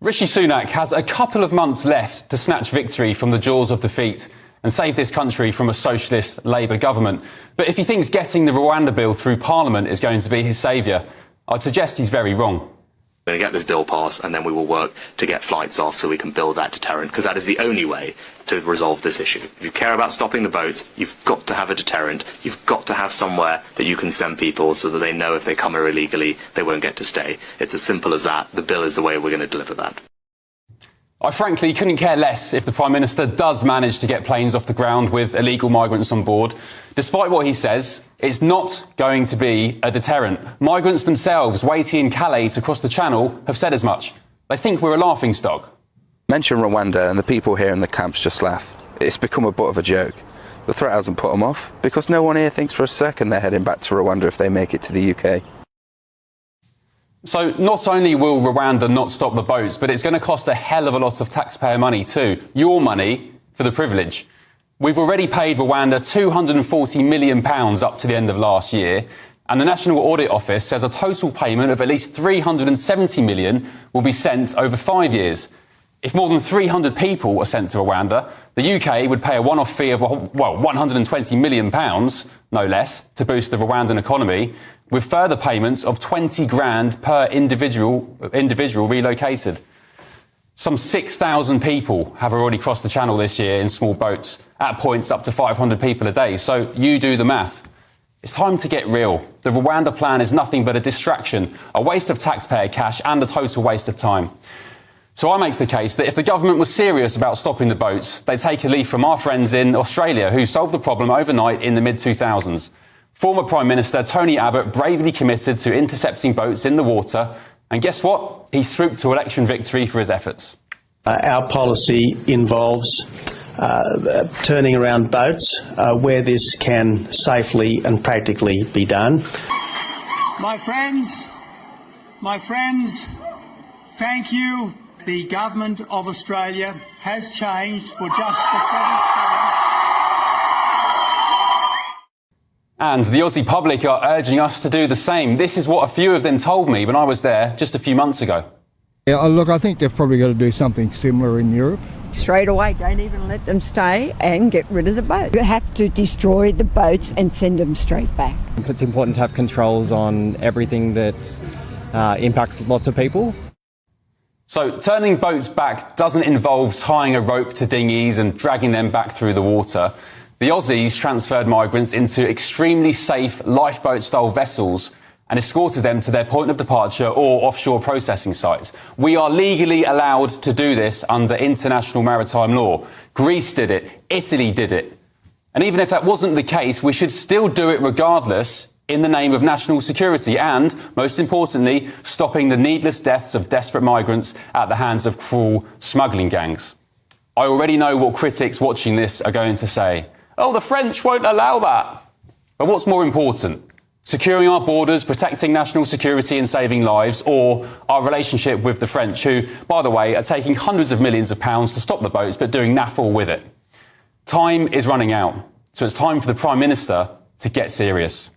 Rishi Sunak has a couple of months left to snatch victory from the jaws of defeat and save this country from a socialist Labour government. But if he thinks getting the Rwanda bill through Parliament is going to be his saviour, I'd suggest he's very wrong. We're going to get this bill passed, and then we will work to get flights off so we can build that deterrent, because that is the only way to resolve this issue. If you care about stopping the boats, you've got to have a deterrent. You've got to have somewhere that you can send people so that they know if they come here illegally, they won't get to stay. It's as simple as that. The bill is the way we're going to deliver that. I frankly couldn't care less if the Prime Minister does manage to get planes off the ground with illegal migrants on board. Despite what he says, it's not going to be a deterrent. Migrants themselves waiting in Calais to cross the Channel have said as much. They think we're a laughingstock. Mention Rwanda and the people here in the camps just laugh. It's become a butt of a joke. The threat hasn't put them off, because no one here thinks for a second they're heading back to Rwanda if they make it to the UK. So not only will Rwanda not stop the boats, but it's going to cost a hell of a lot of taxpayer money too. Your money for the privilege. We've already paid Rwanda £240 million up to the end of last year, and the National Audit Office says a total payment of at least £370 million will be sent over 5 years. If more than 300 people are sent to Rwanda, the UK would pay a one-off fee of, £120 million, no less, to boost the Rwandan economy, with further payments of 20 grand per individual relocated. Some 6,000 people have already crossed the Channel this year in small boats, at points up to 500 people a day. So you do the math. It's time to get real. The Rwanda plan is nothing but a distraction, a waste of taxpayer cash and a total waste of time. So I make the case that if the government was serious about stopping the boats, they'd take a leaf from our friends in Australia who solved the problem overnight in the mid-2000s. Former Prime Minister Tony Abbott bravely committed to intercepting boats in the water, and guess what? He swooped to election victory for his efforts. Our policy involves turning around boats where this can safely and practically be done. My friends, thank you. The Government of Australia has changed for just the seventh time. And the Aussie public are urging us to do the same. This is what a few of them told me when I was there just a few months ago. Yeah, look, I think they've probably got to do something similar in Europe. Straight away, don't even let them stay and get rid of the boat. You have to destroy the boats and send them straight back. It's important to have controls on everything that impacts lots of people. So turning boats back doesn't involve tying a rope to dinghies and dragging them back through the water. The Aussies transferred migrants into extremely safe lifeboat-style vessels and escorted them to their point of departure or offshore processing sites. We are legally allowed to do this under international maritime law. Greece did it. Italy did it. And even if that wasn't the case, we should still do it regardless in the name of national security and, most importantly, stopping the needless deaths of desperate migrants at the hands of cruel smuggling gangs. I already know what critics watching this are going to say. Oh, the French won't allow that. But what's more important? Securing our borders, protecting national security and saving lives, or our relationship with the French, who, by the way, are taking hundreds of millions of pounds to stop the boats but doing naff all with it? Time is running out, so it's time for the Prime Minister to get serious.